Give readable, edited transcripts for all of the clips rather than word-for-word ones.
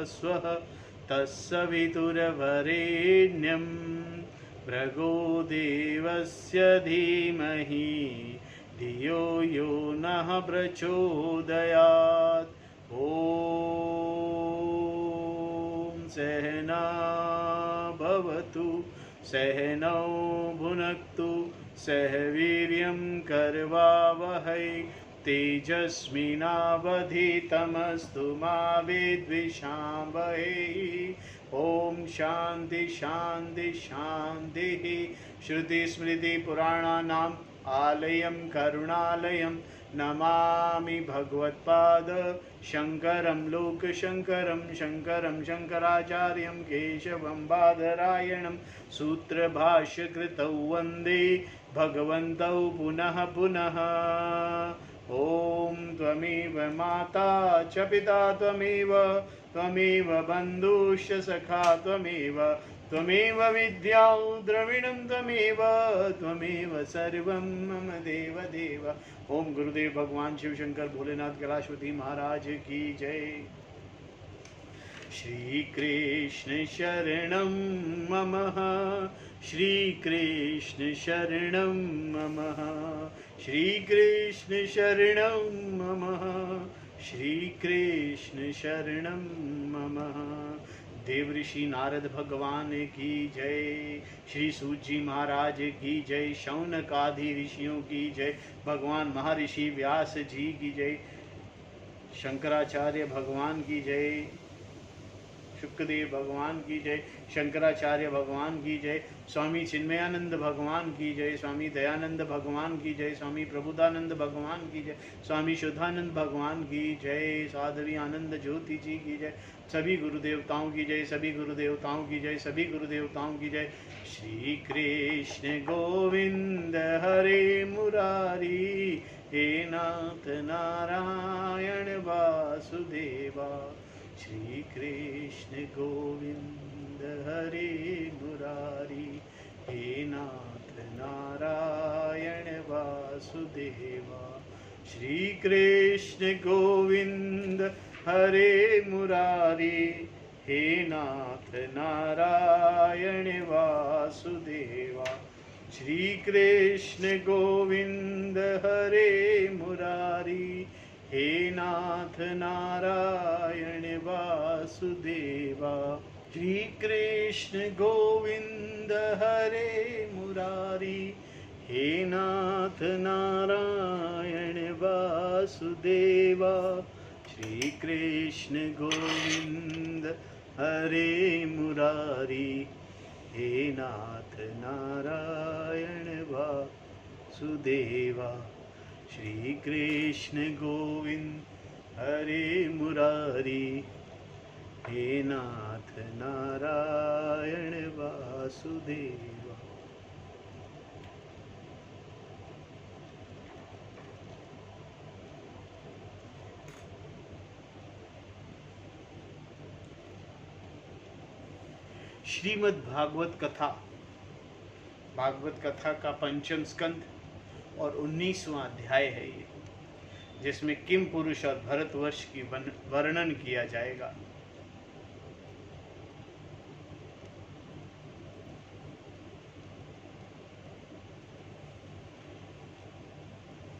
स्वः तत्सवितुर्वरेण्यं भृगो देवस्य धीमहि धियो यो नः प्रचोदयात्। ॐ सहना भवतु सहनौ भुनक्तु सह वीर्यं करवावहै तेजस्विनावधीतमस्तु मा विद्विषावहै। ओम शांति शांति शांतिः। श्रुतिस्मृतिपुराणानाम् आलयं करुणालयं नमामि भगवत्पाद शंकरं लोकशंकरं शंकरं शंकराचार्यं केशवं बादरायणं सूत्रभाष्यकृतौ वन्दे भगवन्तौ पुनः पुनः। ओम त्वमेव माता च पिता त्वमेव बन्धुश्च सखा त्वमेव विद्या द्रविणं त्वमेव सर्वं मम देव देव। ओम गुरुदेव भगवान शिव शंकर भोलेनाथ कैलाशपति महाराज की जय। श्री कृष्ण शरणं मम श्री कृष्ण शरणं मम श्री कृष्ण शरणं मम श्री कृष्ण शरणं मम। देवऋषि नारद भगवान की जय। श्री सूत जी महाराज की जय। शौनक आदि ऋषियों की जय। भगवान महर्षि व्यास जी की जय। शंकराचार्य भगवान की जय। शुक्रदेव भगवान की जय। शंकराचार्य भगवान की जय। स्वामी चिन्मयानंद भगवान की जय। स्वामी दयानंद भगवान की जय। स्वामी प्रबुद्धानंद भगवान की जय। स्वामी शुद्धानंद भगवान की जय। साध्वी आनंद ज्योति जी की जय। सभी गुरुदेवताओं की जय। सभी गुरुदेवताओं की जय। सभी गुरुदेवताओं की जय। श्री कृष्ण गोविंद हरे मुरारी हे नाथ नारायण वासुदेवा। श्री कृष्ण गोविंद हरे मुरारी हे नाथ नारायण वासुदेवा। श्री कृष्ण गोविंद हरे मुरारी हे नाथ नारायण वासुदेवा। श्री कृष्ण गोविंद हरे मुरारी हे नाथ नारायण वासुदेवा। श्री कृष्ण गोविंद हरे मुरारी हे नाथ नारायण वासुदेवा। श्री कृष्ण गोविंद हरे मुरारी हे नाथ नारायण वासुदेवा। श्री कृष्ण गोविंद हरे मुरारी हे नाथ नारायण वासुदेवा। श्रीमद् भागवत कथा, भागवत कथा का पंचम स्कंध और 19वां अध्याय है ये, जिसमें किम पुरुष और भरतवर्ष की वर्णन किया जाएगा।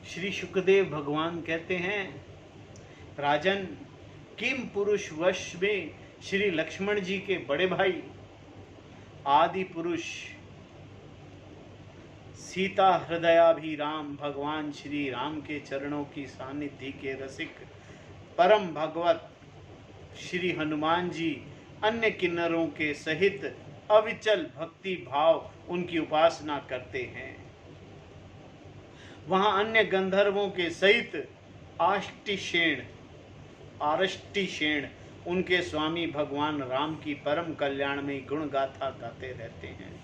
श्री शुकदेव भगवान कहते हैं, राजन, किम पुरुष वश में श्री लक्ष्मण जी के बड़े भाई आदि पुरुष सीता हृदयाभिराम भगवान श्री राम के चरणों की सानिध्य के रसिक परम भगवत श्री हनुमान जी अन्य किन्नरों के सहित अविचल भक्ति भाव उनकी उपासना करते हैं। वहां अन्य गंधर्वों के सहित आरष्टिशेण उनके स्वामी भगवान राम की परम कल्याण में गुण गाथा गाते रहते हैं।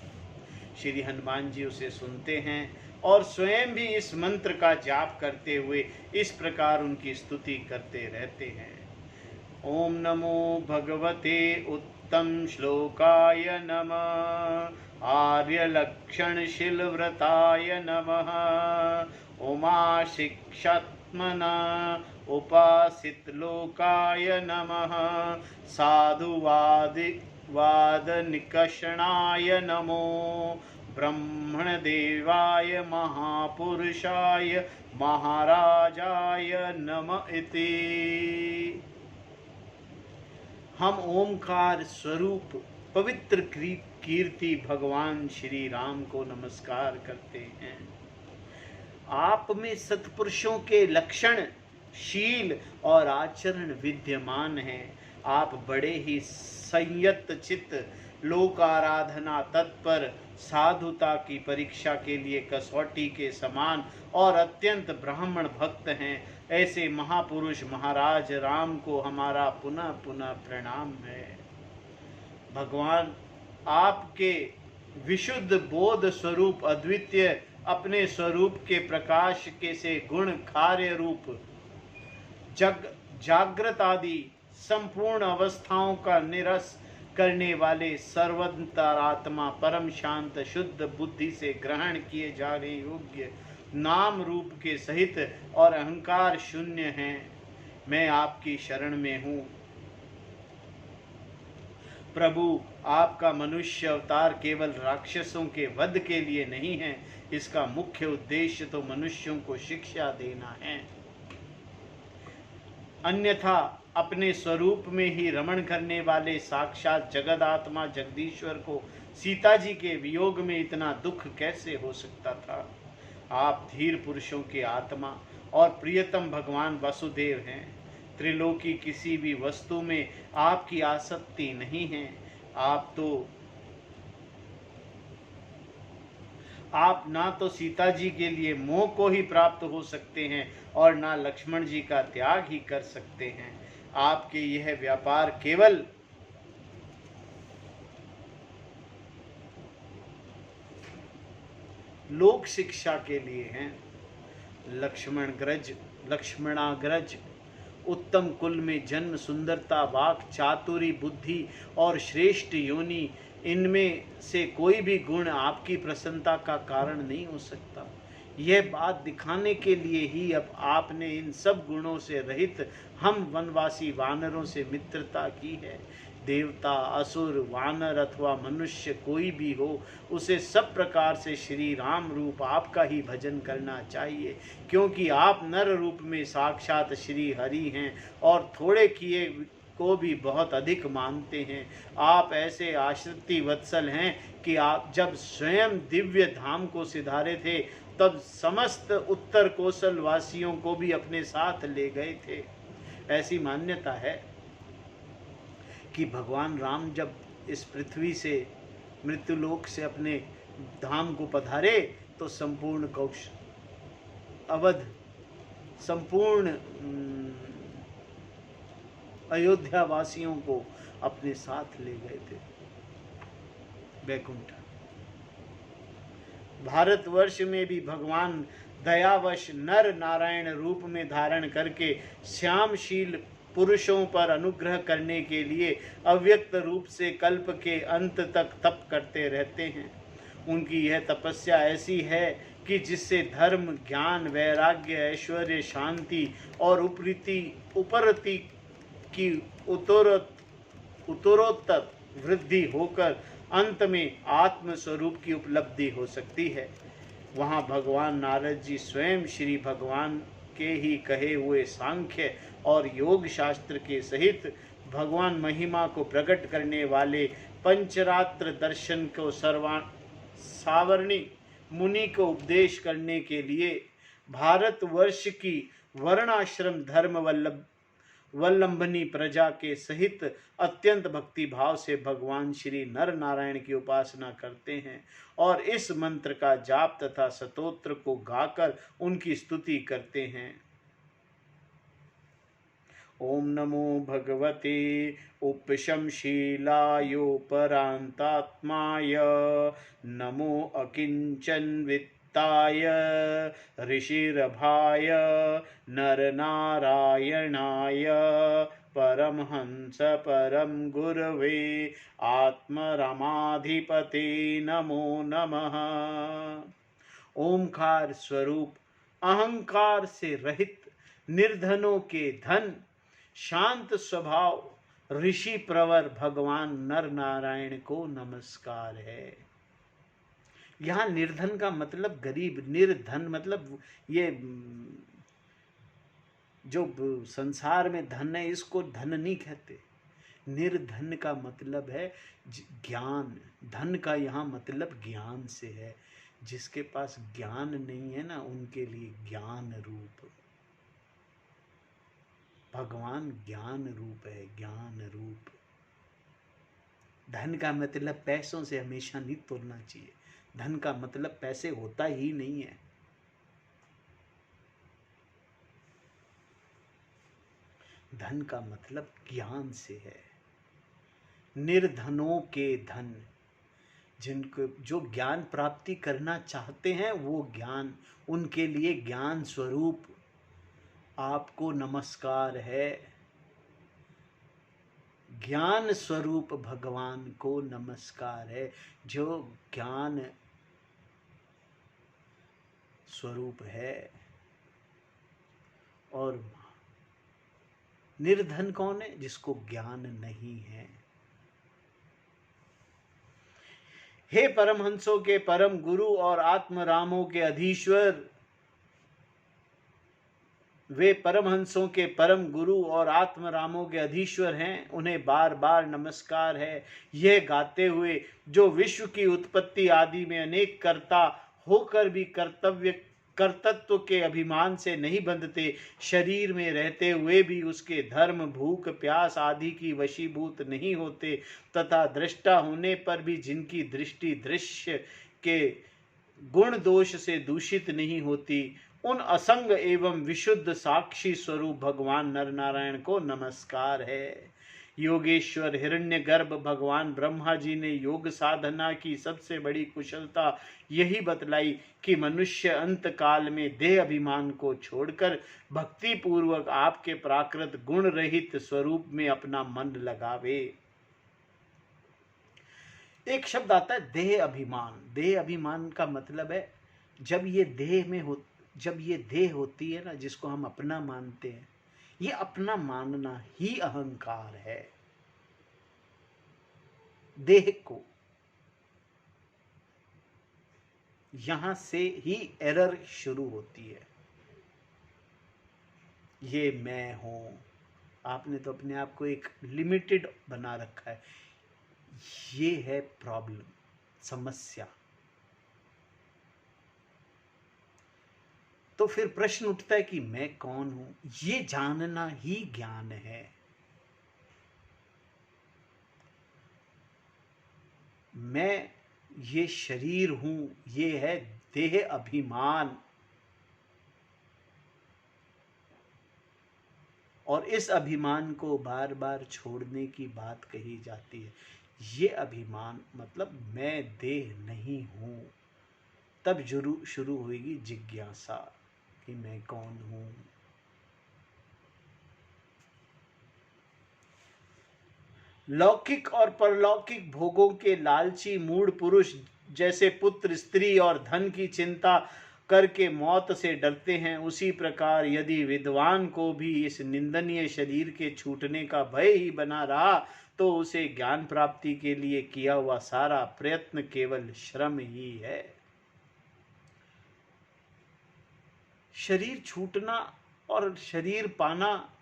श्री हनुमान जी उसे सुनते हैं और स्वयं भी इस मंत्र का जाप करते हुए इस प्रकार उनकी स्तुति करते रहते हैं। ओम नमो भगवते उत्तम श्लोकाय नमः। आर्य लक्षण शील व्रताय नमः। उमा शिक्षात्मकाय आत्मना उपासित लोकाय नमः वाद निकषणाय नमो ब्रह्मण देवाय महापुरुषाय महाराजाय नम इति। हम ओमकार स्वरूप पवित्र कीर्ति भगवान श्री राम को नमस्कार करते हैं। आप में सत्पुरुषों के लक्षण, शील और आचरण विद्यमान हैं। आप बड़े ही संयत चित्त, लोक आराधना तत्पर, साधुता की परीक्षा के लिए कसौटी के समान और अत्यंत ब्राह्मण भक्त हैं। ऐसे महापुरुष महाराज राम को हमारा पुनः पुनः प्रणाम है। भगवान आपके विशुद्ध बोध स्वरूप अद्वितीय अपने स्वरूप के प्रकाश के से गुण कार्य रूप जागृत आदि संपूर्ण अवस्थाओं का निरस करने वाले सर्वंतरात्मा परम शांत शुद्ध बुद्धि से ग्रहण किए जाने योग्य नाम रूप के सहित और अहंकार शून्य हैं। मैं आपकी शरण में हूँ। प्रभु, आपका मनुष्य अवतार केवल राक्षसों के वध के लिए नहीं है। इसका मुख्य उद्देश्य तो मनुष्यों को शिक्षा देना है। अन्यथा अपने स्वरूप में ही रमण करने वाले साक्षात जगदात्मा जगदीश्वर को सीता जी के वियोग में इतना दुख कैसे हो सकता था। आप धीर पुरुषों के आत्मा और प्रियतम भगवान वसुदेव हैं। त्रिलोकी किसी भी वस्तु में आपकी आसक्ति नहीं है। आप ना तो सीता जी के लिए मोह को ही प्राप्त हो सकते हैं और ना लक्ष्मण जी का त्याग ही कर सकते हैं। आपके यह व्यापार केवल लोक शिक्षा के लिए हैं। लक्ष्मणाग्रज उत्तम कुल में जन्म, सुंदरता, वाक चातुरी, बुद्धि और श्रेष्ठ योनि, इनमें से कोई भी गुण आपकी प्रसन्नता का कारण नहीं हो सकता। यह बात दिखाने के लिए ही अब आपने इन सब गुणों से रहित हम वनवासी वानरों से मित्रता की है। देवता, असुर, वानर अथवा मनुष्य कोई भी हो, उसे सब प्रकार से श्री राम रूप आपका ही भजन करना चाहिए, क्योंकि आप नर रूप में साक्षात श्री हरि हैं और थोड़े किए को भी बहुत अधिक मानते हैं। आप ऐसे आश्रिति वत्सल हैं कि आप जब स्वयं दिव्य धाम को सिधारे थे तब समस्त उत्तर कौशल वासियों को भी अपने साथ ले गए थे। ऐसी मान्यता है कि भगवान राम जब इस पृथ्वी से मृत्युलोक से अपने धाम को पधारे तो संपूर्ण अवध, संपूर्ण अयोध्या वासियों को अपने साथ ले गए थे वैकुंठ। भारतवर्ष में भी भगवान दयावश नर नारायण रूप में धारण करके श्यामशील पुरुषों पर अनुग्रह करने के लिए अव्यक्त रूप से कल्प के अंत तक तप करते रहते हैं। उनकी यह तपस्या ऐसी है कि जिससे धर्म, ज्ञान, वैराग्य, ऐश्वर्य, शांति और उपरति की उत्तरोत्तर वृद्धि होकर अंत में आत्म स्वरूप की उपलब्धि हो सकती है। वहाँ भगवान नारद जी स्वयं श्री भगवान के ही कहे हुए सांख्य और योग शास्त्र के सहित भगवान महिमा को प्रकट करने वाले पंचरात्र दर्शन को सावर्णी मुनि को उपदेश करने के लिए भारतवर्ष की वर्णाश्रम धर्म वल्लंभनी प्रजा के सहित अत्यंत भक्ति भाव से भगवान श्री नर नारायण की उपासना करते हैं और इस मंत्र का जाप तथा स्तोत्र को गाकर उनकी स्तुति करते हैं। ओम नमो भगवते उपशमशीलायोपरांतात्माय नमो अकिंचन वित्ताय ऋषिरभाय नरनारायणाय परमहंस परम गुरवे आत्मरमाधिपते नमो नमः। ओमकार स्वरूप अहंकार से रहित निर्धनों के धन, शांत स्वभाव ऋषि प्रवर भगवान नर नारायण को नमस्कार है। यहाँ निर्धन का मतलब गरीब, निर्धन मतलब ये जो संसार में धन है इसको धन नहीं कहते। निर्धन का मतलब है ज्ञान। धन का यहाँ मतलब ज्ञान से है। जिसके पास ज्ञान नहीं है ना, उनके लिए ज्ञान रूप भगवान ज्ञान रूप है, ज्ञान रूप। धन का मतलब पैसों से हमेशा नहीं तोड़ना चाहिए। धन का मतलब पैसे होता ही नहीं है। धन का मतलब ज्ञान से है। निर्धनों के धन, जिनको जो ज्ञान प्राप्ति करना चाहते हैं वो ज्ञान, उनके लिए ज्ञान स्वरूप आपको नमस्कार है। ज्ञान स्वरूप भगवान को नमस्कार है, जो ज्ञान स्वरूप है। और निर्धन कौन है? जिसको ज्ञान नहीं है। हे परमहंसों के परम गुरु और आत्मरामों के अधीश्वर, वे परमहंसों के परम गुरु और आत्मरामों के अधीश्वर हैं, उन्हें बार बार नमस्कार है। यह गाते हुए जो विश्व की उत्पत्ति आदि में अनेक कर्ता होकर भी कर्तृत्व के अभिमान से नहीं बंधते, शरीर में रहते हुए भी उसके धर्म, भूख, प्यास आदि की वशीभूत नहीं होते, तथा दृष्टा होने पर भी जिनकी दृष्टि दृश्य के गुण दोष से दूषित नहीं होती, उन असंग एवं विशुद्ध साक्षी स्वरूप भगवान नर नारायण को नमस्कार है। योगेश्वर हिरण्यगर्भ भगवान ब्रह्मा जी ने योग साधना की सबसे बड़ी कुशलता यही बतलाई कि मनुष्य अंत काल में देह अभिमान को छोड़कर भक्ति पूर्वक आपके प्राकृत गुण रहित स्वरूप में अपना मन लगावे। एक शब्द आता है देह अभिमान। देह अभिमान का मतलब है जब ये देह होती है ना, जिसको हम अपना मानते हैं, ये अपना मानना ही अहंकार है। देह को यहां से ही एरर शुरू होती है। ये मैं हूं। आपने तो अपने आप को एक लिमिटेड बना रखा है। ये है प्रॉब्लम, समस्या। तो फिर प्रश्न उठता है कि मैं कौन हूं? ये जानना ही ज्ञान है। मैं ये शरीर हूं, ये है देह अभिमान। और इस अभिमान को बार बार छोड़ने की बात कही जाती है। ये अभिमान मतलब मैं देह नहीं हूं। तब शुरू होगी जिज्ञासा कि मैं कौन हूं। लौकिक और परलौकिक भोगों के लालची मूढ़ पुरुष जैसे पुत्र, स्त्री और धन की चिंता करके मौत से डरते हैं, उसी प्रकार यदि विद्वान को भी इस निंदनीय शरीर के छूटने का भय ही बना रहा तो उसे ज्ञान प्राप्ति के लिए किया हुआ सारा प्रयत्न केवल श्रम ही है। शरीर छूटना और शरीर पाना,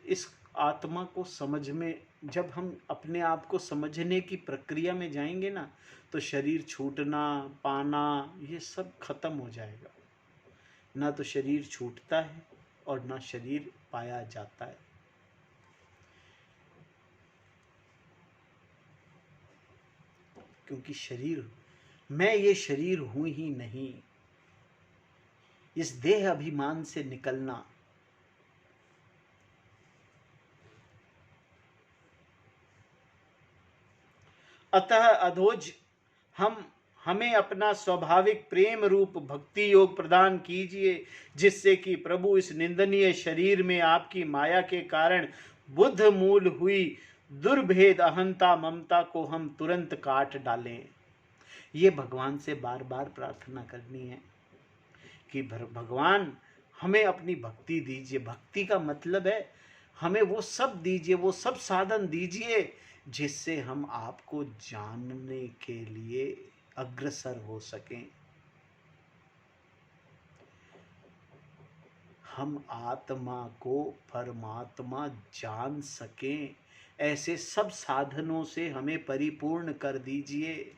इस आत्मा को समझ में, जब हम अपने आप को समझने की प्रक्रिया में जाएंगे ना, तो शरीर छूटना, पाना, ये सब खत्म हो जाएगा। ना तो शरीर छूटता है और ना शरीर पाया जाता है। क्योंकि शरीर, मैं ये शरीर हूं ही नहीं। इस देह अभिमान से निकलना, अतः अधोज हमें अपना स्वाभाविक प्रेम रूप भक्ति योग प्रदान कीजिए, जिससे कि प्रभु इस निंदनीय शरीर में आपकी माया के कारण बुद्ध मूल हुई दुर्भेद अहंता ममता को हम तुरंत काट डालें। ये भगवान से बार बार प्रार्थना करनी है कि भगवान हमें अपनी भक्ति दीजिए। भक्ति का मतलब है हमें वो सब दीजिए, वो सब साधन दीजिए जिससे हम आपको जानने के लिए अग्रसर हो सकें, हम आत्मा को परमात्मा जान सकें। ऐसे सब साधनों से हमें परिपूर्ण कर दीजिए,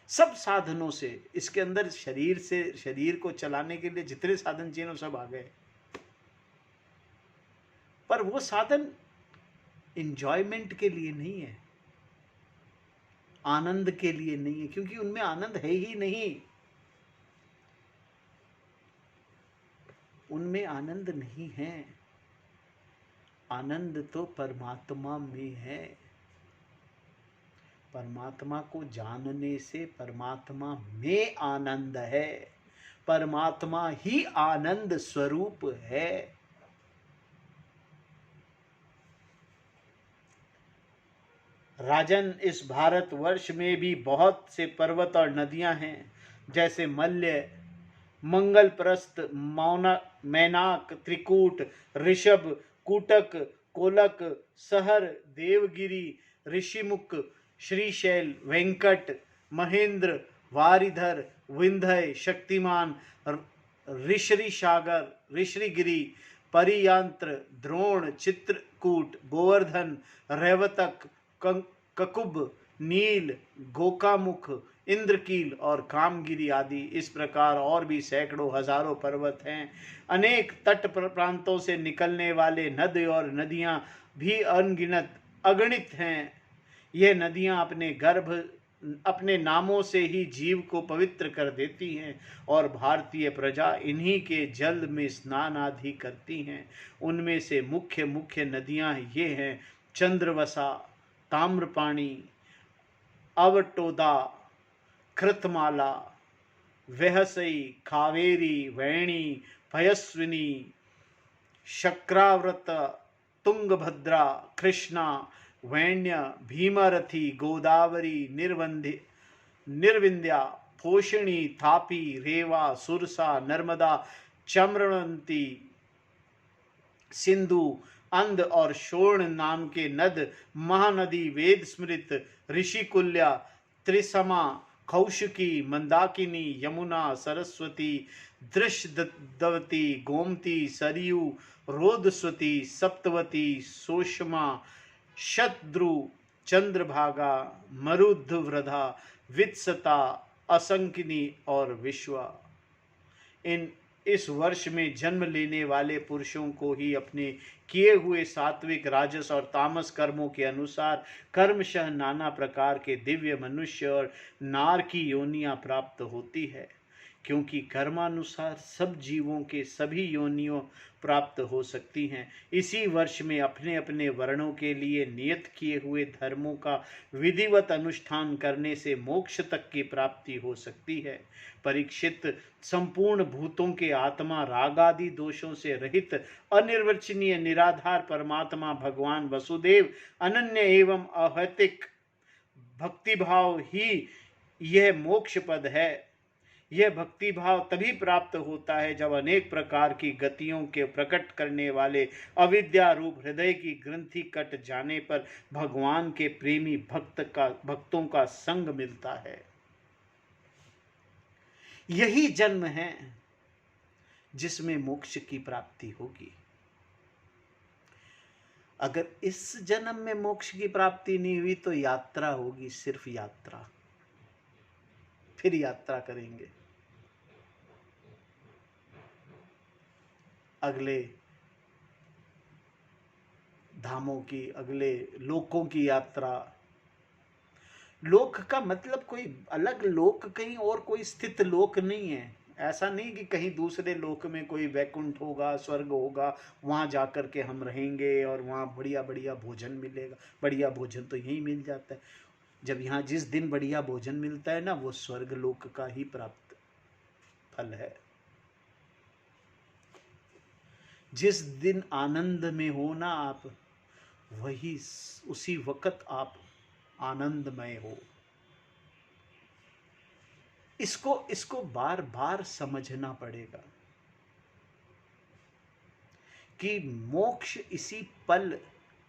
सब साधनों से। इसके अंदर शरीर से, शरीर को चलाने के लिए जितने साधन चाहिए वो सब आ गए, पर वो साधन इंजॉयमेंट के लिए नहीं है, आनंद के लिए नहीं है, क्योंकि उनमें आनंद है ही नहीं, उनमें आनंद नहीं है। आनंद तो परमात्मा में है। परमात्मा को जानने से परमात्मा में आनंद है, परमात्मा ही आनंद स्वरूप है। राजन, इस भारतवर्ष में भी बहुत से पर्वत और नदियां हैं, जैसे मल्य, मंगलप्रस्थ, मैनाक, त्रिकूट, ऋषभ, कूटक, कोलक, सहर, देवगिरी, ऋषिमुख, श्रीशैल, वेंकट, महेंद्र, वारिधर, विंध्य, शक्तिमान, ऋषिसागर, ऋषिगिरी, परियांत्र, द्रोण, चित्रकूट, गोवर्धन, रेवतक, ककुब, नील, गोकामुख, इंद्रकील और कामगिरी आदि। इस प्रकार और भी सैकड़ों हजारों पर्वत हैं। अनेक तट प्रांतों से निकलने वाले नद और नदियां भी अनगिनत, अगणित हैं। ये नदियां अपने नामों से ही जीव को पवित्र कर देती हैं और भारतीय प्रजा इन्हीं के जल में स्नान आदि करती हैं। उनमें से मुख्य मुख्य नदियां ये हैं: चंद्रवसा, ताम्रपाणी, अवटोदा, कृतमाला, वेहसई, कावेरी, वैणी, पयस्विनी, शक्राव्रत, तुंगभद्रा, कृष्णा, वैण्य, भीमरथी, गोदावरी, निर्विंध्या, पोषणी, तापी, रेवा, सुरसा, नर्मदा, चम्रवंती, सिंधु, अंध और शोण नाम के नद, महानदी, वेद स्मृत, ऋषिकुल्या, त्रिसमा, कौशिकी, मंदाकिनी, यमुना, सरस्वती, दृशदवती, गोमती, सरयू, रोदस्वती, सप्तवती, सोषमा, शतद्रु, चंद्रभागा, मरुद्धवृधा, वित्सता, असंकिनी और विश्वा। इस वर्ष में जन्म लेने वाले पुरुषों को ही अपने किए हुए सात्विक, राजस और तामस कर्मों के अनुसार कर्मशः नाना प्रकार के दिव्य मनुष्य और नार की योनियां प्राप्त होती है, क्योंकि कर्मानुसार सब जीवों के सभी योनियों प्राप्त हो सकती हैं। इसी वर्ष में अपने अपने वर्णों के लिए नियत किए हुए धर्मों का विधिवत अनुष्ठान करने से मोक्ष तक की प्राप्ति हो सकती है। परीक्षित, संपूर्ण भूतों के आत्मा राग आदि दोषों से रहित अनिर्वचनीय निराधार परमात्मा भगवान वसुदेव अनन्य एवं अहैतिक भक्तिभाव ही यह मोक्ष पद है। यह भक्ति भाव तभी प्राप्त होता है जब अनेक प्रकार की गतियों के प्रकट करने वाले अविद्या रूप हृदय की ग्रंथि कट जाने पर भगवान के प्रेमी भक्तों का संग मिलता है। यही जन्म है जिसमें मोक्ष की प्राप्ति होगी। अगर इस जन्म में मोक्ष की प्राप्ति नहीं हुई तो यात्रा होगी, सिर्फ यात्रा, फिर यात्रा करेंगे अगले धामों की, अगले लोकों की यात्रा। लोक का मतलब कोई अलग लोक, कहीं और कोई स्थित लोक नहीं है। ऐसा नहीं कि कहीं दूसरे लोक में कोई वैकुंठ होगा, स्वर्ग होगा, वहां जाकर के हम रहेंगे और वहां बढ़िया बढ़िया भोजन मिलेगा। बढ़िया भोजन तो यहीं मिल जाता है। जब यहाँ जिस दिन बढ़िया भोजन मिलता है ना, वो स्वर्ग लोक का ही प्राप्त फल है। जिस दिन आनंद में हो ना आप, वही उसी वक्त आप आनंदमय हो। इसको बार बार समझना पड़ेगा कि मोक्ष इसी पल,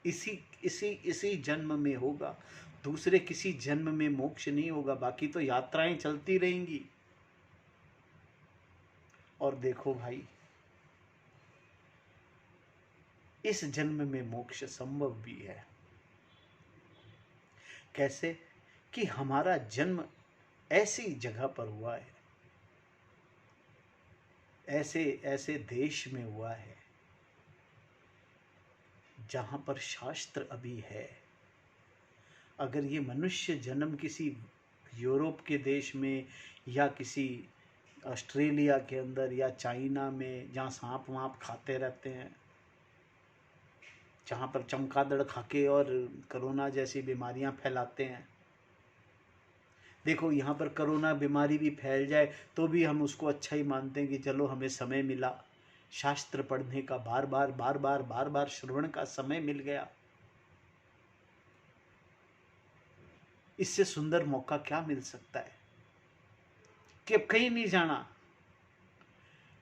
इसी जन्म में होगा। दूसरे किसी जन्म में मोक्ष नहीं होगा, बाकी तो यात्राएं चलती रहेंगी। और देखो भाई, इस जन्म में मोक्ष संभव भी है। कैसे? कि हमारा जन्म ऐसी जगह पर हुआ है, ऐसे देश में हुआ है जहां पर शास्त्र अभी है। अगर ये मनुष्य जन्म किसी यूरोप के देश में या किसी ऑस्ट्रेलिया के अंदर या चाइना में, जहाँ सांप वाप खाते रहते हैं, जहाँ पर चमगादड़ खाके और कोरोना जैसी बीमारियां फैलाते हैं। देखो, यहाँ पर कोरोना बीमारी भी फैल जाए तो भी हम उसको अच्छा ही मानते हैं कि चलो हमें समय मिला शास्त्र पढ़ने का, बार बार श्रवण का समय मिल गया। इससे सुंदर मौका क्या मिल सकता है कि अब कहीं नहीं जाना,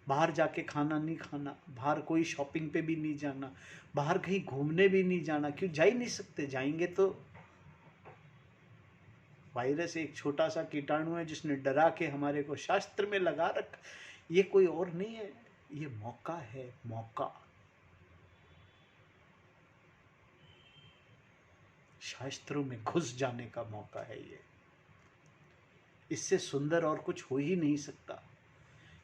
बाहर जाके खाना नहीं खाना, बाहर कोई शॉपिंग पे भी नहीं जाना, बाहर कहीं घूमने भी नहीं जाना। क्यों? जा ही नहीं सकते। जाएंगे तो वायरस एक छोटा सा कीटाणु है जिसने डरा के हमारे को शास्त्र में लगा रखा। ये कोई और नहीं है, ये मौका है, मौका। शास्त्रों में घुस जाने का मौका है ये। इससे सुंदर और कुछ हो ही नहीं सकता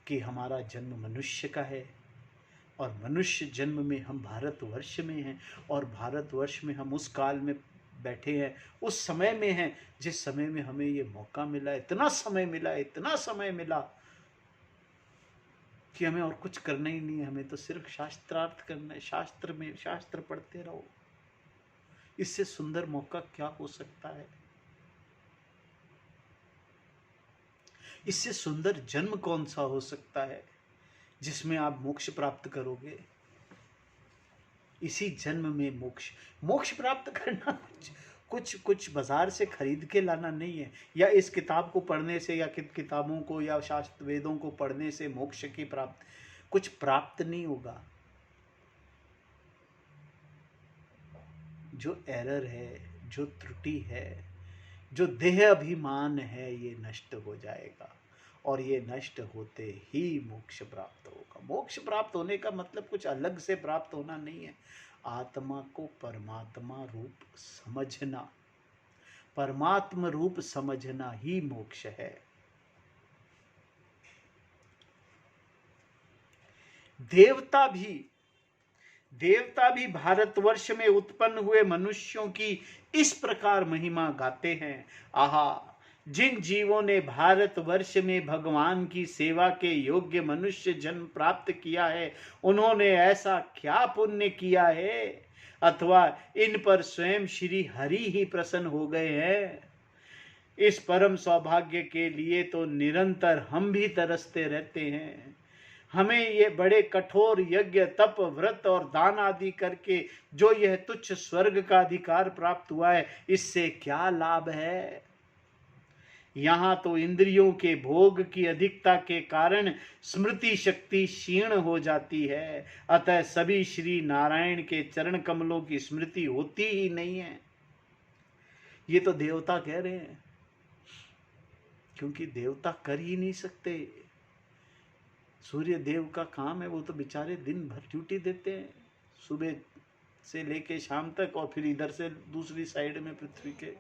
कि हमारा जन्म मनुष्य का है, और मनुष्य जन्म में हम भारतवर्ष में हैं, और भारतवर्ष में हम उस काल में बैठे हैं, उस समय में हैं जिस समय में हमें ये मौका मिला। इतना समय मिला कि हमें और कुछ करना ही नहीं है, हमें तो सिर्फ शास्त्रार्थ करना है। शास्त्र पढ़ते रहो। इससे सुंदर मौका क्या हो सकता है? इससे सुंदर जन्म कौन सा हो सकता है जिसमें आप मोक्ष प्राप्त करोगे? इसी जन्म में मोक्ष प्राप्त करना कुछ बाजार से खरीद के लाना नहीं है, या इस किताब को पढ़ने से, या किताबों को या शास्त्र वेदों को पढ़ने से मोक्ष की कुछ प्राप्त नहीं होगा। जो एरर है, जो त्रुटि है, जो देह अभिमान है, ये नष्ट हो जाएगा, और ये नष्ट होते ही मोक्ष प्राप्त होगा। मोक्ष प्राप्त होने का मतलब कुछ अलग से प्राप्त होना नहीं है। आत्मा को परमात्मा रूप समझना, परमात्म रूप समझना ही मोक्ष है। देवता भी भारतवर्ष में उत्पन्न हुए मनुष्यों की इस प्रकार महिमा गाते हैं। आहा, जिन जीवों ने भारतवर्ष में भगवान की सेवा के योग्य मनुष्य जन्म प्राप्त किया है, उन्होंने ऐसा क्या पुण्य किया है, अथवा इन पर स्वयं श्री हरि ही प्रसन्न हो गए हैं। इस परम सौभाग्य के लिए तो निरंतर हम भी तरसते रहते हैं। हमें ये बड़े कठोर यज्ञ, तप, व्रत और दान आदि करके जो यह तुच्छ स्वर्ग का अधिकार प्राप्त हुआ है, इससे क्या लाभ है? यहाँ तो इंद्रियों के भोग की अधिकता के कारण स्मृति शक्ति क्षीण हो जाती है। अतः सभी श्री नारायण के चरण कमलों की स्मृति होती ही नहीं है। ये तो देवता कह रहे हैं, क्योंकि देवता कर ही नहीं सकते। सूर्य देव का काम है, वो तो बेचारे दिन भर ड्यूटी देते हैं, सुबह से लेके शाम तक, और फिर इधर से दूसरी साइड में पृथ्वी के।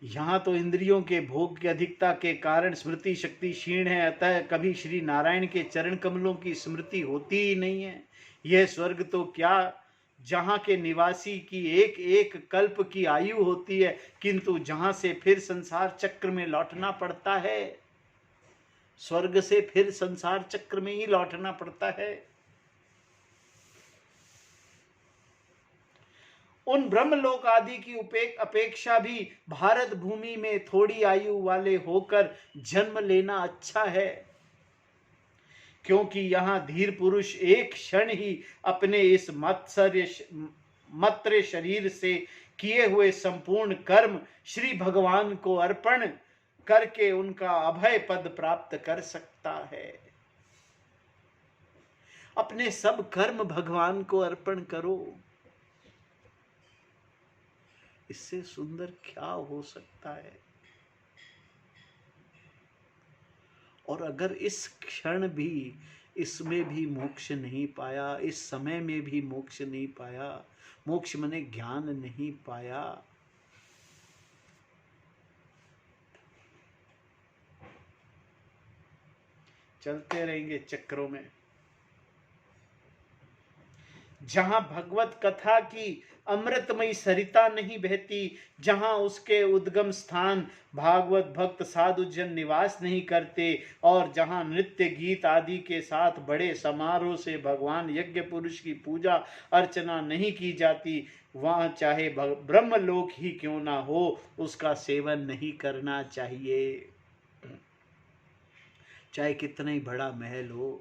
यहाँ तो इंद्रियों के भोग की अधिकता के कारण स्मृति शक्ति क्षीण है, अतः कभी श्री नारायण के चरण कमलों की स्मृति होती ही नहीं है। यह स्वर्ग तो क्या, जहाँ के निवासी की एक एक कल्प की आयु होती है, किंतु जहाँ से फिर संसार चक्र में लौटना पड़ता है। स्वर्ग से फिर संसार चक्र में ही लौटना पड़ता है। उन ब्रह्मलोक आदि की अपेक्षा भी भारत भूमि में थोड़ी आयु वाले होकर जन्म लेना अच्छा है, क्योंकि यहाँ धीर पुरुष एक क्षण ही अपने इस मत्सर्य मत्र शरीर से किए हुए संपूर्ण कर्म श्री भगवान को अर्पण करके उनका अभय पद प्राप्त कर सकता है। अपने सब कर्म भगवान को अर्पण करो, इससे सुंदर क्या हो सकता है। और अगर इस क्षण भी, इसमें भी मोक्ष नहीं पाया, इस समय में भी मोक्ष नहीं पाया, मोक्ष माने ज्ञान नहीं पाया, चलते रहेंगे चक्रों में। जहां भगवत कथा की अमृतमयी सरिता नहीं बहती, जहां उसके उद्गम स्थान भागवत भक्त साधु जन निवास नहीं करते, और जहां नृत्य गीत आदि के साथ बड़े समारोह से भगवान यज्ञ पुरुष की पूजा अर्चना नहीं की जाती, वहां चाहे ब्रह्मलोक ही क्यों ना हो, उसका सेवन नहीं करना चाहिए। चाहे कितना ही बड़ा महल हो,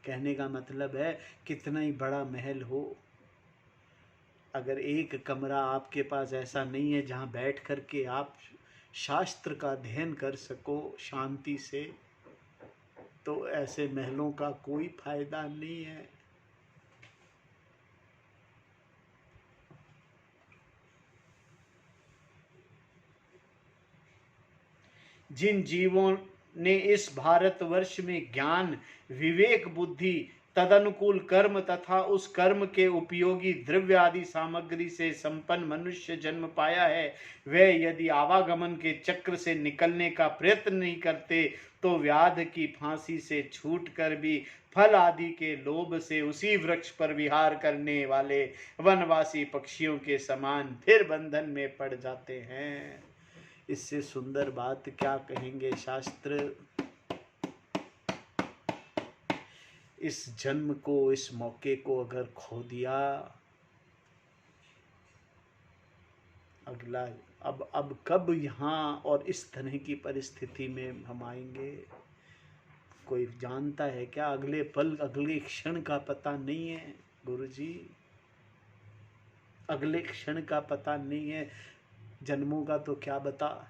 कहने का मतलब है कितना ही बड़ा महल हो, अगर एक कमरा आपके पास ऐसा नहीं है जहां बैठ करके आप शास्त्र का अध्ययन कर सको शांति से, तो ऐसे महलों का कोई फायदा नहीं है। जिन जीवों ने इस भारतवर्ष में ज्ञान, विवेक, बुद्धि, तदनुकूल कर्म तथा उस कर्म के उपयोगी द्रव्य आदि सामग्री से संपन्न मनुष्य जन्म पाया है, वे यदि आवागमन के चक्र से निकलने का प्रयत्न नहीं करते, तो व्याध की फांसी से छूटकर भी फल आदि के लोभ से उसी वृक्ष पर विहार करने वाले वनवासी पक्षियों के समान फिर बंधन में पड़ जाते हैं। इससे सुंदर बात क्या कहेंगे शास्त्र। इस जन्म को, इस मौके को अगर खो दिया, अगला अब कब यहाँ और इस तरह की परिस्थिति में हम आएंगे, कोई जानता है क्या? अगले पल, अगले क्षण का पता नहीं है गुरुजी, अगले क्षण का पता नहीं है। जन्मों का तो क्या बता,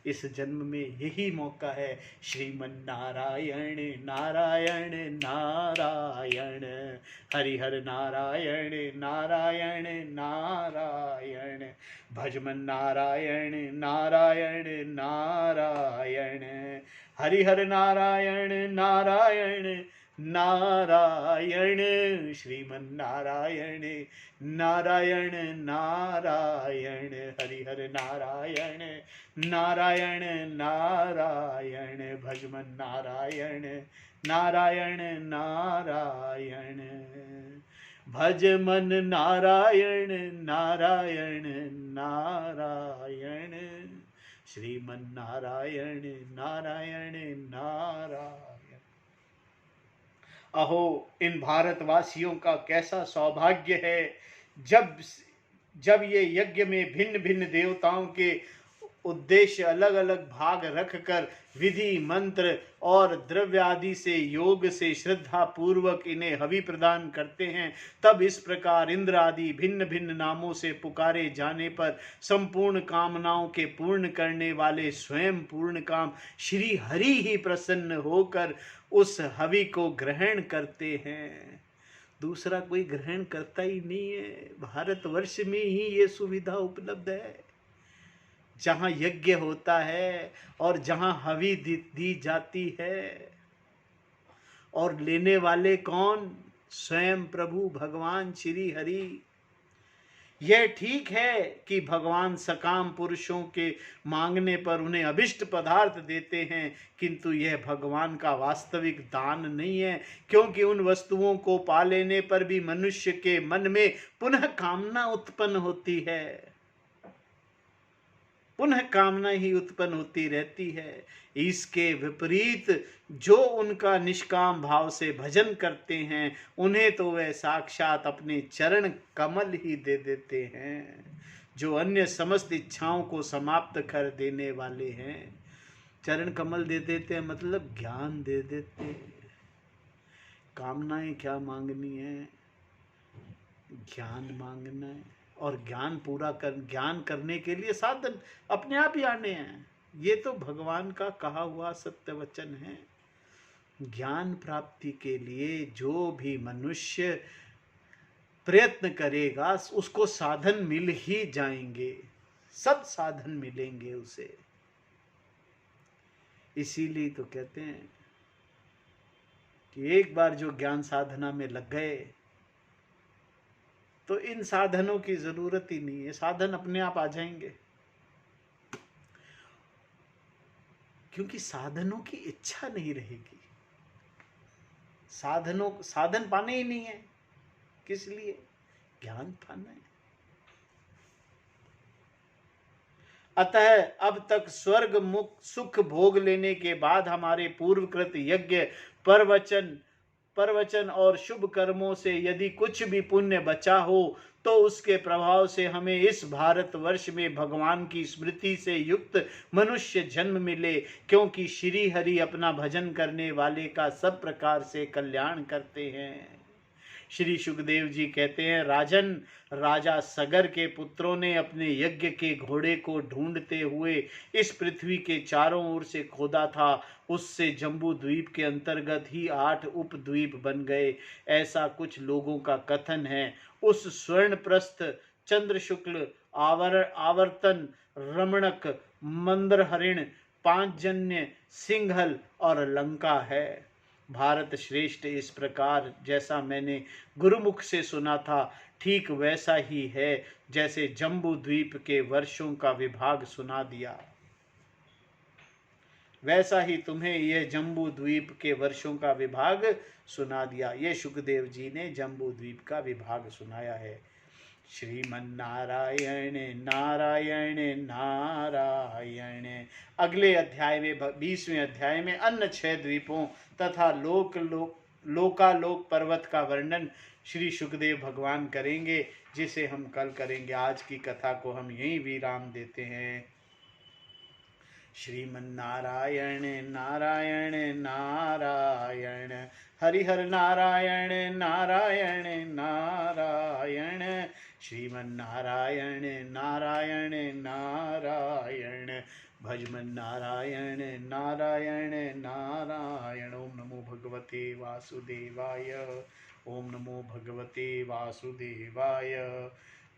इस जन्म में यही मौका है। श्रीमन नारायण नारायण नारायण, हरिहर नारायण नारायण नारायण, भजमन नारायण नारायण नारायण, हरिहर नारायण नारायण नारायण, श्रीमन नारायण नारायण नारायण, हरिहर नारायण नारायण नारायण, भजमन नारायण नारायण नारायण, भजमन नारायण नारायण नारायण, श्रीमन नारायण नारायण नारायण। अहो, इन भारतवासियों का कैसा सौभाग्य है, जब ये यज्ञ में भिन्न भिन्न देवताओं के उद्देश्य अलग अलग भाग रखकर विधि मंत्र और द्रव्य आदि से योग से श्रद्धा पूर्वक इन्हें हवि प्रदान करते हैं, तब इस प्रकार इंद्र आदि भिन्न भिन्न नामों से पुकारे जाने पर संपूर्ण कामनाओं के पूर्ण करने वाले स्वयं पूर्ण काम श्री हरि ही प्रसन्न होकर उस हवि को ग्रहण करते हैं। दूसरा कोई ग्रहण करता ही नहीं है। भारतवर्ष में ही ये सुविधा उपलब्ध है, जहाँ यज्ञ होता है और जहाँ हवि दी जाती है, और लेने वाले कौन? स्वयं प्रभु भगवान श्री हरि। यह ठीक है कि भगवान सकाम पुरुषों के मांगने पर उन्हें अभिष्ट पदार्थ देते हैं, किंतु यह भगवान का वास्तविक दान नहीं है, क्योंकि उन वस्तुओं को पा लेने पर भी मनुष्य के मन में पुनः कामना उत्पन्न होती है, पुनः कामना ही उत्पन्न होती रहती है। इसके विपरीत जो उनका निष्काम भाव से भजन करते हैं, उन्हें तो वे साक्षात अपने चरण कमल ही दे देते हैं, जो अन्य समस्त इच्छाओं को समाप्त कर देने वाले हैं। चरण कमल दे देते हैं मतलब ज्ञान दे देते हैं। कामनाएं क्या मांगनी है, ज्ञान मांगना है, और ज्ञान करने के लिए साधन अपने आप ही आने हैं। ये तो भगवान का कहा हुआ सत्य वचन है। ज्ञान प्राप्ति के लिए जो भी मनुष्य प्रयत्न करेगा उसको साधन मिल ही जाएंगे, सब साधन मिलेंगे उसे। इसीलिए तो कहते हैं कि एक बार जो ज्ञान साधना में लग गए तो इन साधनों की जरूरत ही नहीं है, साधन अपने आप आ जाएंगे। क्योंकि साधनों की इच्छा नहीं रहेगी, साधन पाने ही नहीं है, किस लिए? ज्ञान पाना है। अतः अब तक स्वर्ग मुक्त सुख भोग लेने के बाद हमारे पूर्वकृत यज्ञ परवचन और शुभ कर्मों से यदि कुछ भी पुण्य बचा हो तो उसके प्रभाव से हमें इस भारतवर्ष में भगवान की स्मृति से युक्त मनुष्य जन्म मिले, क्योंकि श्री हरि अपना भजन करने वाले का सब प्रकार से कल्याण करते हैं। श्री सुखदेव जी कहते हैं, राजन, राजा सगर के पुत्रों ने अपने यज्ञ के घोड़े को ढूंढते हुए इस पृथ्वी के चारों ओर से खोदा था। उससे जम्बू द्वीप के अंतर्गत ही 8 उपद्वीप बन गए, ऐसा कुछ लोगों का कथन है। उस स्वर्ण प्रस्थ, चंद्र शुक्ल, आवर्तन, रमणक, मंदर हरिण, पांचजन्य, सिंघल और लंका है। भारत श्रेष्ठ इस प्रकार जैसा मैंने गुरुमुख से सुना था, ठीक वैसा ही है जैसे जम्बू द्वीप के वर्षों का विभाग सुना दिया, वैसा ही तुम्हें यह जम्बू द्वीप के वर्षों का विभाग सुना दिया। ये सुखदेव जी ने जम्बू द्वीप का विभाग सुनाया है। श्रीमन्नारायण नारायण नारायण। अगले अध्याय में 20वें अध्याय में अन्य 6 द्वीपों तथा लोकालोक पर्वत का वर्णन श्री सुखदेव भगवान करेंगे, जिसे हम कल करेंगे। आज की कथा को हम यहीं विराम देते हैं। श्रीमन्नारायण नारायण नारायण, हरिहर नारायण नारायण नारायण, श्रीमन्नारायण नारायण नारायण, भजमन नारायण नारायण नारायण। ओम नमो भगवते वासुदेवाय, ओम नमो भगवते वासुदेवाय।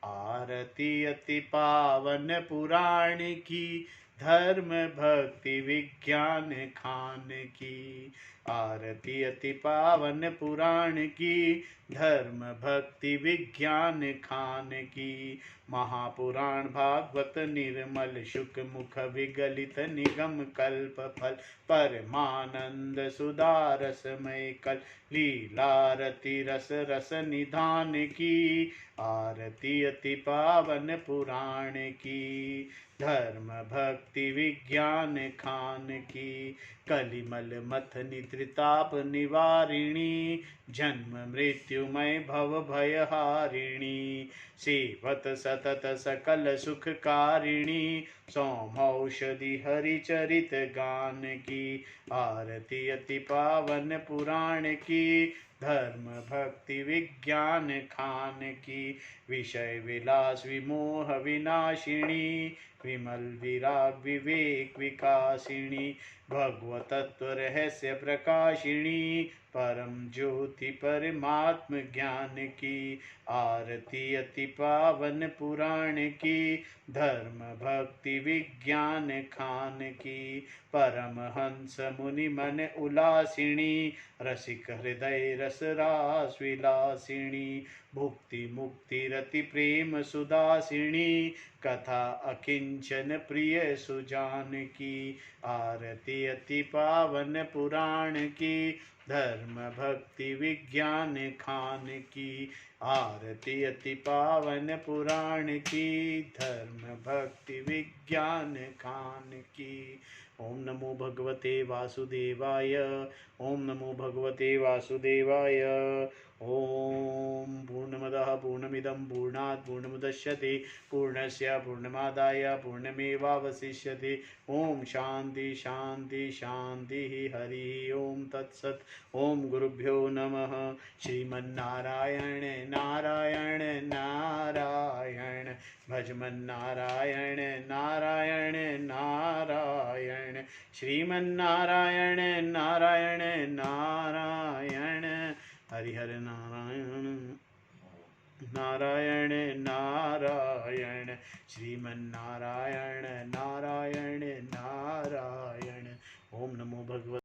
आरती अति पावन पुराण की, धर्म भक्ति विज्ञान खान की। आरती अति पावन पुराण की, धर्म भक्ति विज्ञान खान की। महापुराण भागवत निर्मल शुक मुख विगलित निगम कल्प फल, परमानंद सुदारसमय कल लीलारति रस रस निधान की। आरती अति पावन पुराण की, धर्म भक्ति विज्ञान खान की। कलिमल मथनि त्रिताप निवारिणी, जन्म मृत्युमय भव भयहारिणी। सेवत सतत सकल सुखकारिणी, सौमौषधि हरिचरित गान की। आरती अति पावन पुराण की, धर्म भक्ति विज्ञान खान की। विषय विलास विमोह विनाशिनी, विमल विराग विवेक विकासिनी। भगवतत्व रहस्य प्रकाशिनी, परम ज्योति परमात्म ज्ञान की। आरती अति पावन पुराण की, धर्म भक्ति विज्ञान खान की। परमहंस मुनि मन उलासिनी, रसिक हृदय रस रास विलासिनी। भुक्ति मुक्ति रति प्रेम सुदासिनी, कथा अकिंचन प्रिय सुजान की। आरती अति पावन पुराण की, धर्म भक्ति विज्ञान खान की। आरती अति पावन पुराण की, धर्म भक्ति विज्ञान खान की। ओम नमो भगवते वासुदेवाय, ओम नमो भगवते वासुदेवाय। ओम पूर्णमदः पूर्णमिदं पूर्णात् पूर्णमुदच्यते, पूर्णस्य पूर्णमादाय पूर्णमेवावशिष्यते। ओम शांति शांति शांति। हरि ओम तत्सत्। ओम गुरुभ्यो नमः। श्रीमन्नारायण नारायण नारायण, भजमन नारायण नारायण नारायण, श्रीमन नारायण नारायण नारायण, हरिहर नारायण नारायण नारायण, श्रीमन नारायण नारायण नारायण। ओम नमो भगवते